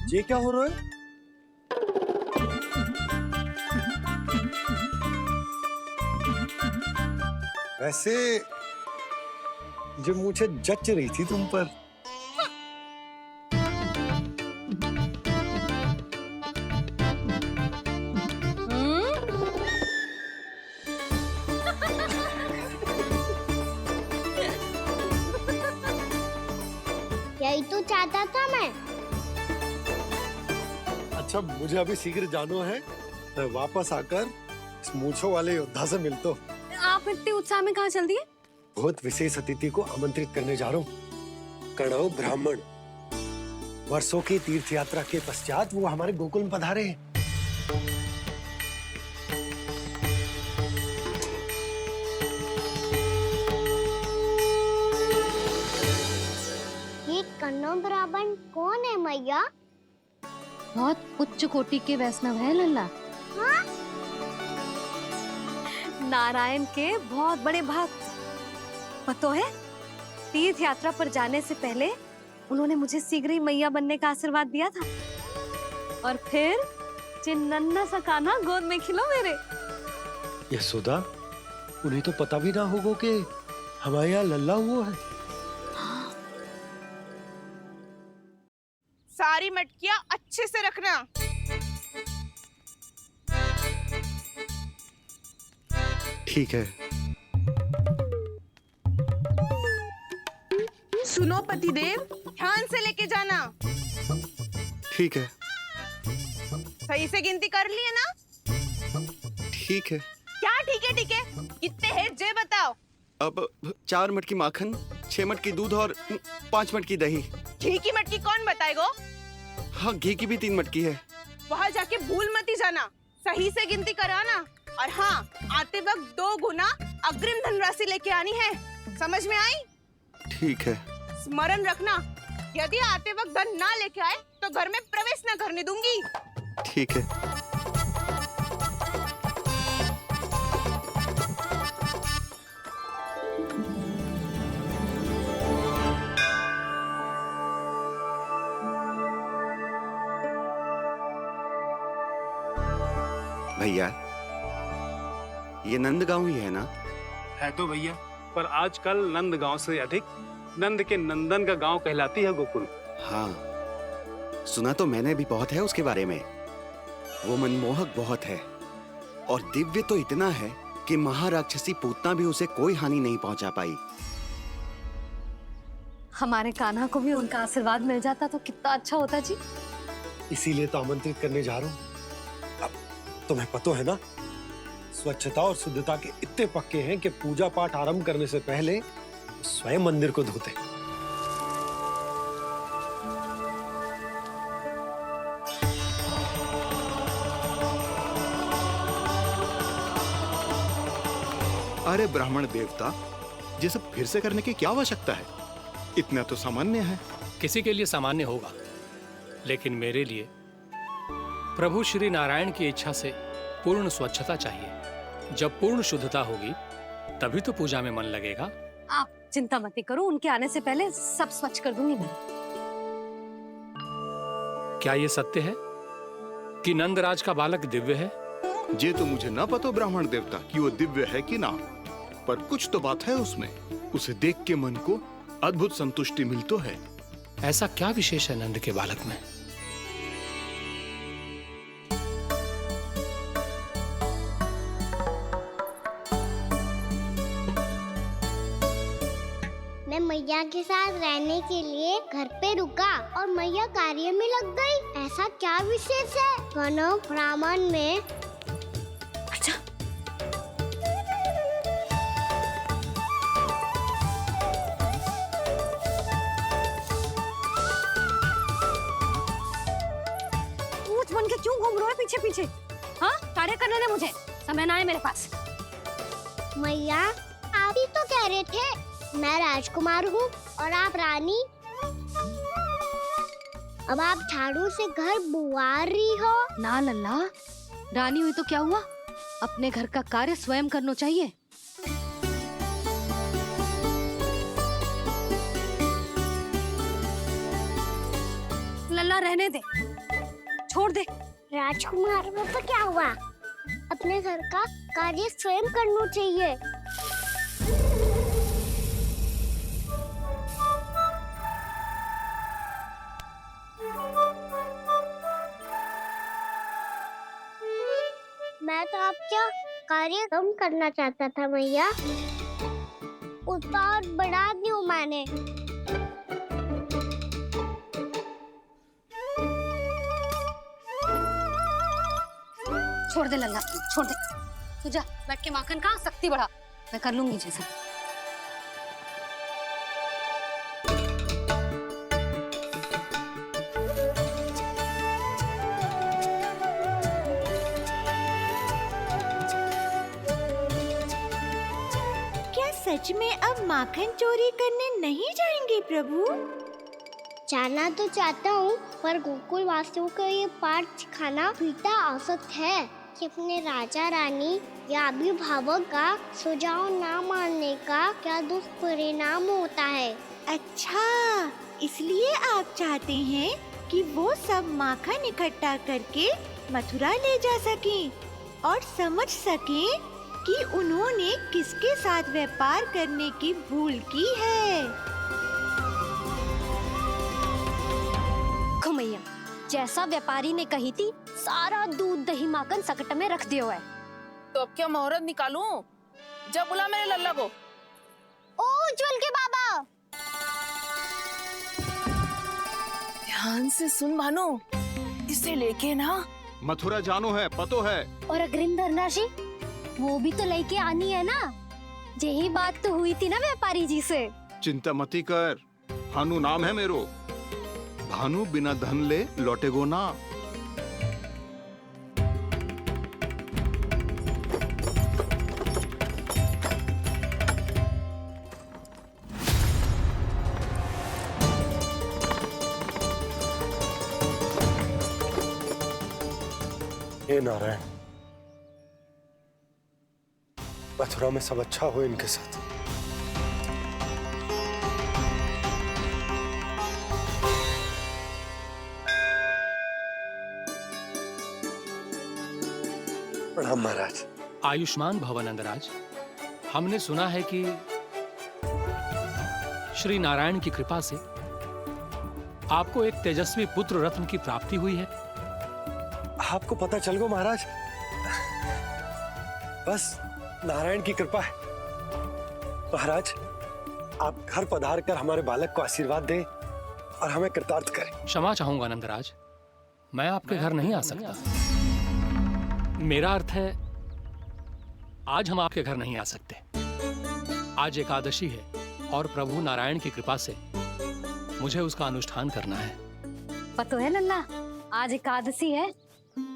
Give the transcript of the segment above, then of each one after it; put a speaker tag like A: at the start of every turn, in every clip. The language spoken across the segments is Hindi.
A: ये क्या हो रहा है? वैसे जो मुझे जच रही थी तुम पर।
B: यही तो चाहता था मैं।
A: अच्छा, मुझे अभी शीघ्र जाना है। मैं वापस आकर इस मूंछों वाले योद्धा से मिलता हूँ।
C: आप इतने उत्साह में कहाँ चल दिए?
A: बहुत विशेष अतिथि को आमंत्रित करने जा रहा हूँ। कणव ब्राह्मण। वर्षों की तीर्थ यात्रा के पश्चात वो हमारे गोकुल में पधारे हैं।
B: ये कन्नौ ब्राह्मण कौन है मैया?
C: बहुत उच्च कोटि के वैष्णव है लल्ला।
B: हाँ?
C: नारायण के बहुत बड़े भक्त। पता है, तीर्थ यात्रा पर जाने से पहले उन्होंने मुझे शीघ्र ही मैया बनने का आशीर्वाद दिया था। और फिर चिन्नन्ना सा कान्हा गोद में खिलो मेरे।
A: यशोदा, उन्हें तो पता भी ना होगा कि हमारे यहाँ लल्ला हुआ है।
D: सारी मटकियां अच्छे से रखना।
A: ठीक है।
D: सुनो पतिदेव, ध्यान से लेके जाना।
E: ठीक है।
D: सही से गिनती कर लिए ना?
E: ठीक है।
D: क्या ठीक है ठीक है? कितने हैं जे बताओ।
E: अब 4 मटकी माखन, 6 मटकी दूध और 5 मटकी दही।
D: घी की मटकी कौन बताएगा?
E: हाँ, घी की भी 3 मटकी है।
D: वहाँ जाके भूल मती जाना, सही से गिनती कराना। और हाँ, आते वक्त 2 गुना अग्रिम धनराशि लेके आनी है। समझ में आई?
E: ठीक है।
D: स्मरण रखना, यदि आते वक्त धन ना लेके आए तो घर में प्रवेश न करने दूंगी।
E: ठीक है। भैया, ये नंदगांव ही है ना?
F: है तो भैया, पर आजकल नंदगांव से अधिक नंद के नंदन का गांव कहलाती है गोकुल।
E: हाँ, सुना तो मैंने भी बहुत है उसके बारे में। वो मनमोहक बहुत है और दिव्य तो इतना है कि महाराक्षसी पूतना भी उसे कोई हानि नहीं पहुंचा पाई।
C: हमारे कान्हा को भी उनका आशीर्वाद मिल जाता तो कितना अच्छा होता जी।
A: इसीलिए तो आमंत्रित करने जा रहा हूँ। अब तुम्हें पता है ना, स्वच्छता और शुद्धता के इतने पक्के हैं कि पूजा पाठ आरंभ करने से पहले स्वयं मंदिर को धोते।
G: अरे ब्राह्मण देवता, ये सब फिर से करने की क्या आवश्यकता है? इतना तो सामान्य है।
H: किसी के लिए सामान्य होगा, लेकिन मेरे लिए प्रभु श्री नारायण की इच्छा से पूर्ण स्वच्छता चाहिए। जब पूर्ण शुद्धता होगी तभी तो पूजा में मन लगेगा।
C: आप चिंता मत करो, उनके आने से पहले सब स्वच्छ कर दूंगी मैं।
H: क्या ये सत्य है कि नंदराज का बालक दिव्य है?
G: ये तो मुझे ना पता ब्राह्मण देवता कि वो दिव्य है कि ना, पर कुछ तो बात है उसमें। उसे देख के मन को अद्भुत संतुष्टि मिल तो है।
H: ऐसा क्या विशेष है नंद के बालक में?
B: मैं मैया के साथ रहने के लिए घर पे रुका और मैया कार्य में लग गई। ऐसा क्या विशेष है कन्नौ ब्राह्मण में?
C: अच्छा, ऊंच बन के क्यों घूम रहे हो पीछे पीछे? हाँ, कार्य करने दे मुझे, समय ना है मेरे पास।
B: मैया, आप ही तो कह रहे थे मैं राजकुमार हूँ और आप रानी। अब आप झाड़ू से घर बुआर रही हो।
C: ना लल्ला, रानी हुई तो क्या हुआ, अपने घर का कार्य स्वयं करना चाहिए। लल्ला रहने दे, छोड़ दे।
B: राजकुमार पापा क्या हुआ? अपने घर का कार्य स्वयं करना चाहिए। मैं तो आपका कार्य कम करना चाहता था मैया, उसका और बढ़ा दूं मैंने।
C: छोड़ दे लल्ला, छोड़ दे। तू जा बैठ के माखन खा, शक्ति बढ़ा, मैं कर लूंगी जैसा।
I: क्या सच में अब माखन चोरी करने नहीं जाएंगे प्रभु?
B: जाना तो चाहता हूँ, पर गोकुल वासियों को ये पाठ सिखाना पिता आवश्यक है कि अपने राजा रानी या अभिभावक का सुझाव ना मानने का क्या दुष्परिणाम होता है।
I: अच्छा, इसलिए आप चाहते हैं कि वो सब माखन इकट्ठा करके मथुरा ले जा सकें और समझ सकें कि उन्होंने किसके साथ व्यापार करने की भूल की है।
C: मैया, जैसा व्यापारी ने कही थी, सारा दूध दही माखन सकट में रख दियो है।
D: तो अब क्या मुहूर्त निकालूं? जब बुला मेरे लल्ला को।
B: ओ उज्जवल के बाबा,
D: ध्यान से सुन भानु, इसे लेके ना
G: मथुरा जानो है, पतो है।
C: और अग्रिम धनराशि वो भी तो लेके आनी है ना। यही बात तो हुई थी ना व्यापारी जी से।
G: चिंता मती कर, भानु नाम है मेरो। भानु बिना धन ले लौटेगो ना।
A: हे नारायण, मथुरा में सब अच्छा हो इनके साथ। प्रणाम महाराज।
H: आयुष्मान भव नंदराज। हमने सुना है कि श्री नारायण की कृपा से आपको एक तेजस्वी पुत्र रत्न की प्राप्ति हुई है।
A: आपको पता चल गो महाराज, बस नारायण की कृपा है। महाराज, आप घर पधार कर हमारे बालक को आशीर्वाद दें और हमें कृतार्थ करें।
H: क्षमा चाहूंगा नंदराज, मैं आपके घर नहीं आ सकता। मेरा अर्थ है, आज हम आपके घर नहीं आ सकते। आज एकादशी है और प्रभु नारायण की कृपा से मुझे उसका अनुष्ठान करना है।
C: पता है लल्ला, आज एकादशी है।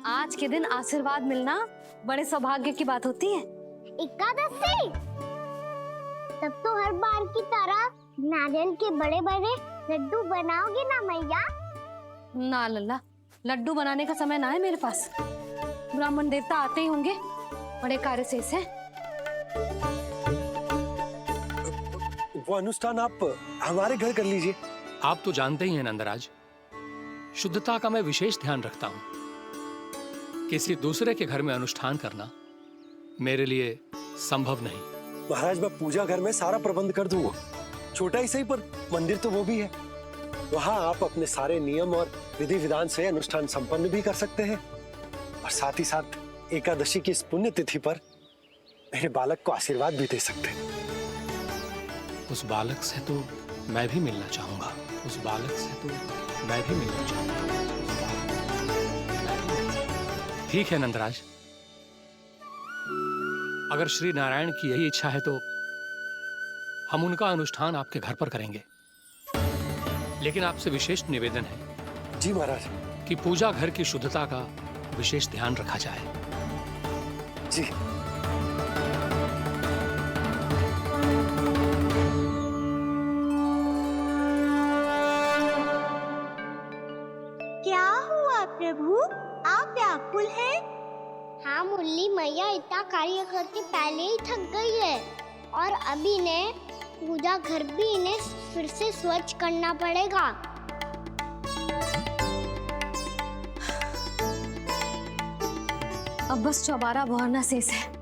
C: आज के दिन आशीर्वाद मिलना बड़े सौभाग्य की बात होती है।
B: एकादशी, तब तो हर बार की तरह नारियल के बड़े बड़े लड्डू बनाओगे ना मैया?
C: ना लल्ला, लड्डू बनाने का समय ना है मेरे पास। ब्राह्मण देवता आते ही होंगे, बड़े कार्य शेष है।
A: वो अनुष्ठान आप हमारे घर कर लीजिए।
H: आप तो जानते ही हैं नंदराज, शुद्धता का मैं विशेष ध्यान रखता हूं। किसी दूसरे के घर में अनुष्ठान करना मेरे लिए संभव नहीं।
A: महाराज, मैं पूजा घर में सारा प्रबंध कर दूंगा। छोटा ही सही, पर मंदिर तो वो भी है। वहां आप अपने सारे नियम और विधि विधान से अनुष्ठान संपन्न भी कर सकते हैं और साथ ही साथ एकादशी की इस पुण्य तिथि पर मेरे बालक को आशीर्वाद भी दे सकते हैं।
H: उस बालक से तो मैं भी मिलना चाहूंगा। उस बालक से तो मैं भी मिलना चाहूंगा। ठीक है नंदराज, अगर श्री नारायण की यही इच्छा है तो हम उनका अनुष्ठान आपके घर पर करेंगे। लेकिन आपसे विशेष निवेदन है
A: जी महाराज,
H: कि पूजा घर की शुद्धता का विशेष ध्यान रखा जाए।
A: जी।
I: क्या हुआ प्रभु, आप व्याकुल हैं?
B: हाँ मुरली, मैया इतना कार्य करके पहले ही थक गई है और अभी ने पूजा घर भी इन्हें फिर से स्वच्छ करना पड़ेगा।
C: अब बस चौबारा बहाना शेष है।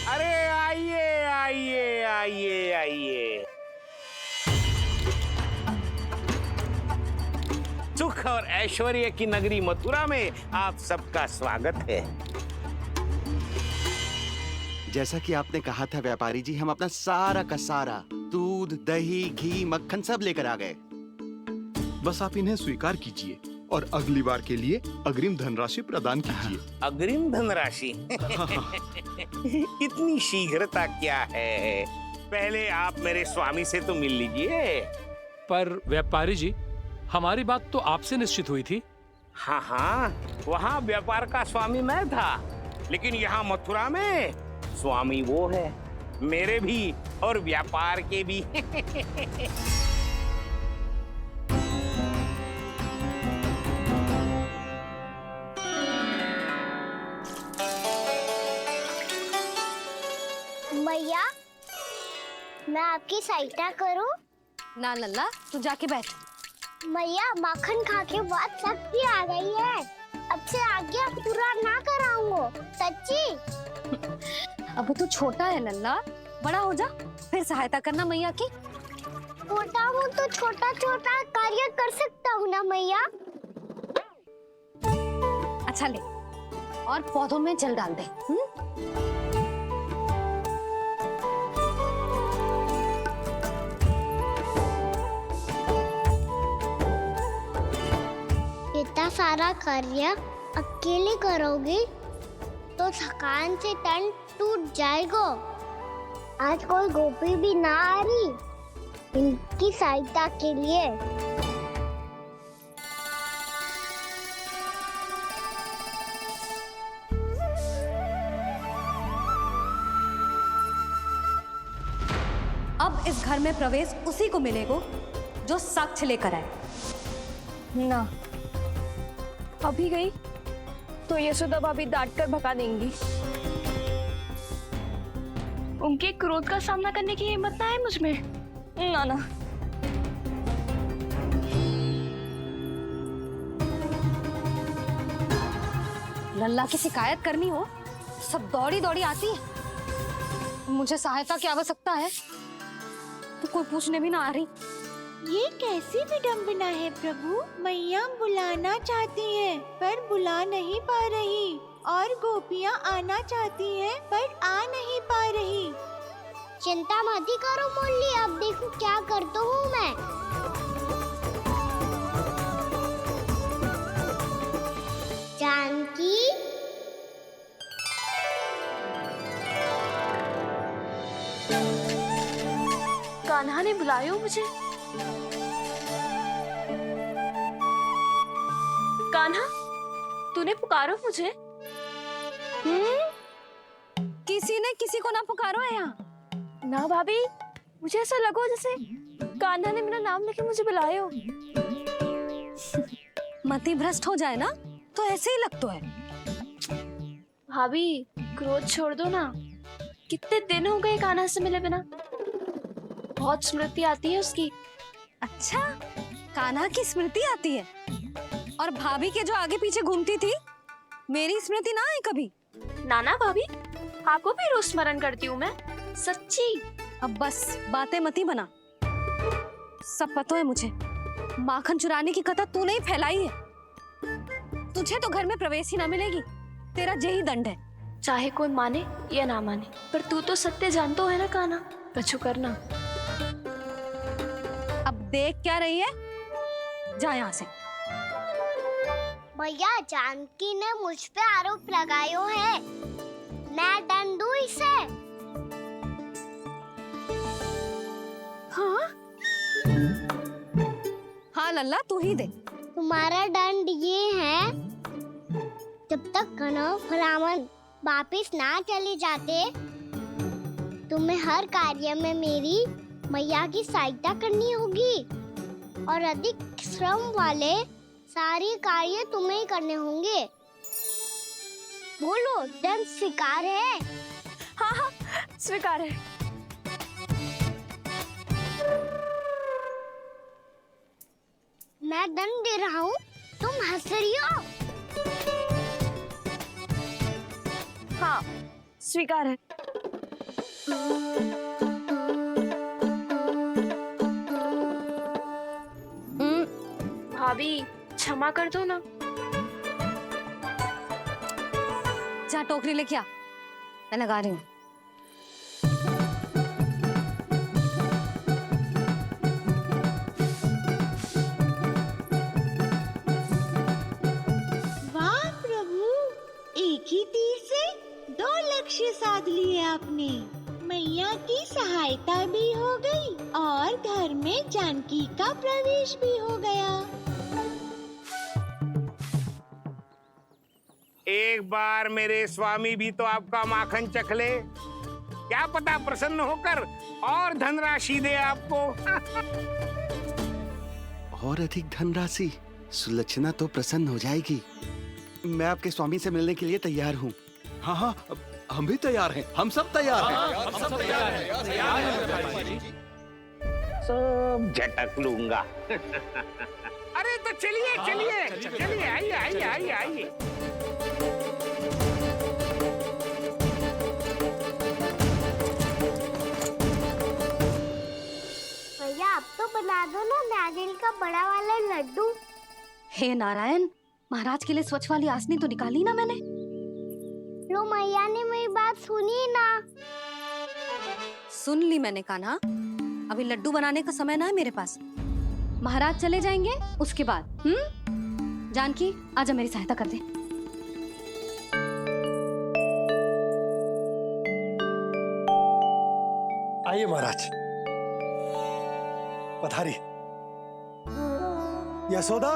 J: अरे आइए आइए आइए आइए। सुख और ऐश्वर्य की नगरी मथुरा में आप सबका स्वागत है।
E: जैसा कि आपने कहा था व्यापारी जी, हम अपना सारा का सारा दूध, दही, घी, मक्खन सब लेकर आ गए।
G: बस आप इन्हें स्वीकार कीजिए और अगली बार के लिए अग्रिम धनराशि प्रदान कीजिए।
J: अग्रिम धनराशि? इतनी शीघ्रता क्या है? पहले आप मेरे स्वामी से तो मिल लीजिए।
H: पर व्यापारी जी, हमारी बात तो आपसे निश्चित हुई थी।
J: हाँ हाँ, वहाँ व्यापार का स्वामी मैं था, लेकिन यहाँ मथुरा में स्वामी वो है, मेरे भी और व्यापार के भी।
B: मैया, मैं आपकी सहायता करूं?
C: ना लल्ला, तू जाके बैठ।
B: मैया, माखन खा के बहुत शक्ति आ गई है। अब से आगे पूरा ना कराऊंगा, सच्ची।
C: अब तू छोटा है लल्ला, बड़ा हो जा फिर सहायता करना मैया की।
B: छोटा हूँ तो छोटा छोटा कार्य कर सकता हूँ ना मैया।
C: अच्छा ले, और पौधों में जल डाल दे।
B: इतना सारा कार्य अकेले करोगे तो थकान से तन टूट जाएगा। आज कोई गोपी भी ना आ रही इनकी सहायता के लिए।
C: अब इस घर में प्रवेश उसी को मिलेगा जो साक्ष्य लेकर आए।
K: ना, अभी गई तो यशोदा भाभी डांट कर भगा देंगी। उनके क्रोध का सामना करने की हिम्मत ना है मुझ में। ना ना।
C: लल्ला की शिकायत करनी हो सब दौड़ी दौड़ी आती है। मुझे सहायता की आवश्यकता है तो कोई पूछने भी ना आ रही।
I: ये कैसी विडंबना है प्रभु। मैया बुलाना चाहती हैं पर बुला नहीं पा रही, और गोपियाँ आना चाहती हैं पर आ नहीं पा रही।
B: चिंता मत ही करो मुरली, अब देखो क्या करता हूँ मैं। जानकी,
K: कान्हा ने बुलाया मुझे। कान्हा, तूने पुकारो मुझे?
C: किसी ने किसी को ना पुकारो है यहाँ।
K: ना भाभी, मुझे ऐसा लगो जैसे कान्हा ने मेरा नाम लेके मुझे बुलाया हो।
C: मति भ्रष्ट हो जाए ना तो ऐसे ही लगता है।
K: भाभी, क्रोध छोड़ दो ना। कितने दिन हो गए कान्हा से मिले बिना। बहुत स्मृति आती है उसकी।
C: अच्छा, कान्हा की स्मृति आती है? और भाभी के जो आगे पीछे घूमती थी, मेरी स्मृति ना आई कभी?
K: नाना भाभी, आपको भी रोज स्मरण करती हूँ मैं, सच्ची।
C: अब बस बातें मती बना। सब पता है मुझे। माखन चुराने की कथा तूने ही फैलाई है। तुझे तो घर में प्रवेश ही ना मिलेगी। तेरा यही दंड है।
K: चाहे कोई माने या ना माने, पर तू तो सत्य जानतो है ना कान्हा। कछु करना।
C: अब देख क्या रही है, जा यहाँ से।
B: भैया, जानकी ने मुझ पे आरोप लगायो है, मैं दंड दूं इसे।
C: हाँ हाँ लल्ला, तू ही दे।
B: तुम्हारा दंड ये है, जब तक कनव ब्राह्मण वापिस ना चले जाते, तुम्हें हर कार्य में मेरी मैया की सहायता करनी होगी। और अधिक श्रम वाले सारे कार्य तुम्हें ही करने होंगे। बोलो, दंड स्वीकार है?
K: हाँ हाँ, स्वीकार है।
B: मैं दंड दे रहा हूँ, तुम हंस रही हो?
K: हाँ, स्वीकार है। भाभी, क्षमा कर दो ना।
C: जा टोकरी लेके आ, मैं लगा रही हूँ।
I: वाह प्रभु, एक ही तीर से 2 लक्ष्य साध लिए आपने। मैया की सहायता भी हो गई और घर में जानकी का प्रवेश भी हो गया।
J: एक बार मेरे स्वामी भी तो आपका माखन चख ले, क्या पता प्रसन्न होकर और धनराशि दे आपको।
E: और अधिक धनराशि? सुलक्षणा तो प्रसन्न हो जाएगी। मैं आपके स्वामी से मिलने के लिए तैयार हूँ।
G: हाँ हाँ, हम भी तैयार हैं, हम सब तैयार हैं।
H: हम सब तैयार हैं।
J: सब झटक लूंगा। अरे तो चलिए चलिए चलिए, आइए आइए आइए आइए।
B: भैया, आप तो बना दो ना नारियल का बड़ा वाला लड्डू।
C: हे नारायण, महाराज के लिए स्वच्छ वाली आसनी तो निकाली ना मैंने।
B: लो, मैया ने मेरी बात सुनी ना।
C: सुन ली मैंने कान्हा, अभी लड्डू बनाने का समय ना है मेरे पास। महाराज चले जाएंगे उसके बाद। जानकी, आजा मेरी सहायता कर दे।
A: आइए महाराज, पधारी। यशोदा।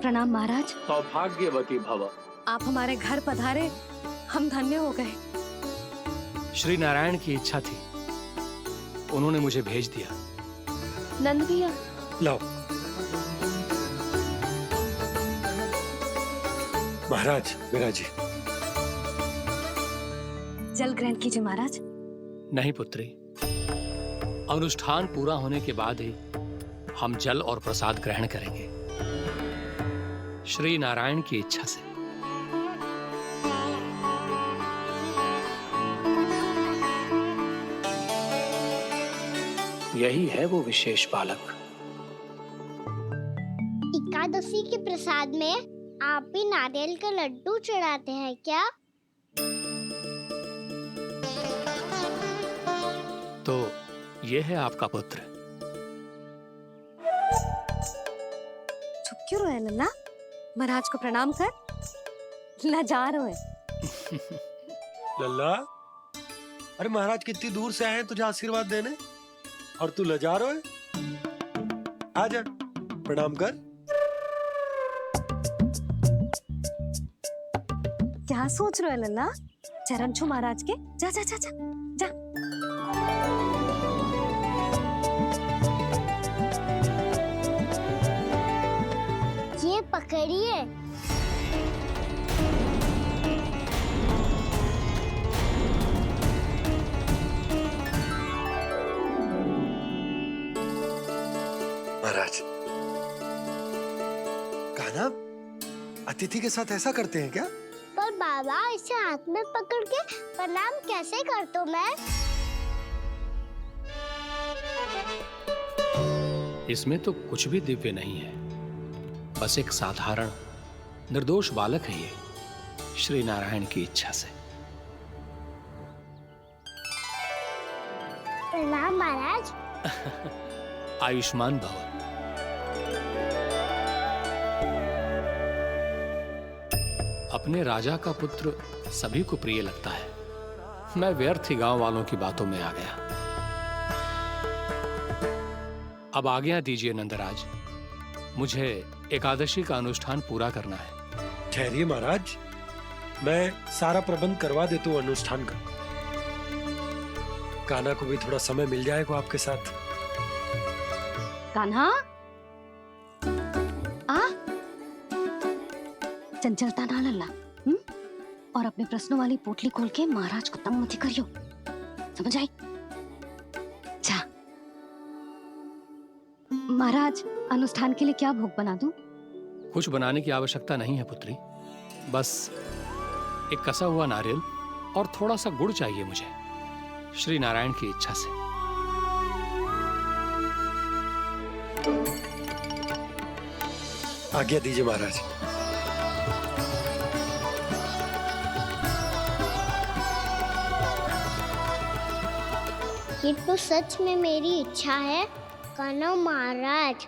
C: प्रणाम महाराज।
H: सौभाग्यवती भव।
C: आप हमारे घर पधारे, हम धन्य हो गए।
H: श्री नारायण की इच्छा थी, उन्होंने मुझे भेज दिया।
K: नंद भैया,
A: लाओ। महाराज, विराजी।
C: जल ग्रहण कीजिए महाराज।
H: नहीं पुत्री, अनुष्ठान पूरा होने के बाद ही हम जल और प्रसाद ग्रहण करेंगे, श्री नारायण की इच्छा से। यही है वो विशेष बालक।
B: एकादशी के प्रसाद में आप भी नारियल का लड्डू चढ़ाते हैं क्या?
H: तो ये है आपका पुत्र।
C: चुप क्यों रहे लल्ला? महाराज को प्रणाम कर। लजा रहे हैं।
A: लल्ला, अरे महाराज कितनी दूर से आए हैं तुझे आशीर्वाद देने, और तू लजा रहा है? आजा, प्रणाम कर।
C: क्या सोच रहे हो लल्ला? चरण छू महाराज के। जा जा जा जा जा।
B: ये पकड़िए।
A: महाराज, कान्हा, अतिथि के साथ ऐसा करते हैं क्या?
B: पर बाबा, इसे हाथ में पकड़ के प्रणाम कैसे करता हूँ मैं?
H: इसमें तो कुछ भी दिव्य नहीं है, बस एक साधारण निर्दोष बालक है ये, श्री नारायण की इच्छा से।
B: प्रणाम महाराज।
H: आयुष्मान भव। अपने राजा का पुत्र सभी को प्रिय लगता है। मैं व्यर्थ ही गांव वालों की बातों में आ गया। अब आज्ञा दीजिए नंदराज, मुझे एकादशी का अनुष्ठान पूरा करना है।
A: ठहरिए महाराज, मैं सारा प्रबंध करवा देता हूँ अनुष्ठान का। कान्हा को भी थोड़ा समय मिल जाएगा आपके साथ।
C: कान्हा, आ चंचलता ना लल्ला, और अपने प्रश्नों वाली पोटली खोल के महाराज को तंग मत करियो, समझ आई? जा महाराज, अनुष्ठान के लिए क्या भोग बना दूं?
H: कुछ बनाने की आवश्यकता नहीं है पुत्री, बस एक कसा हुआ नारियल और थोड़ा सा गुड़ चाहिए मुझे, श्री नारायण की इच्छा से।
A: आज्ञा दीजिए महाराज।
B: ये तो सच में मेरी इच्छा है। कान्हा महाराज,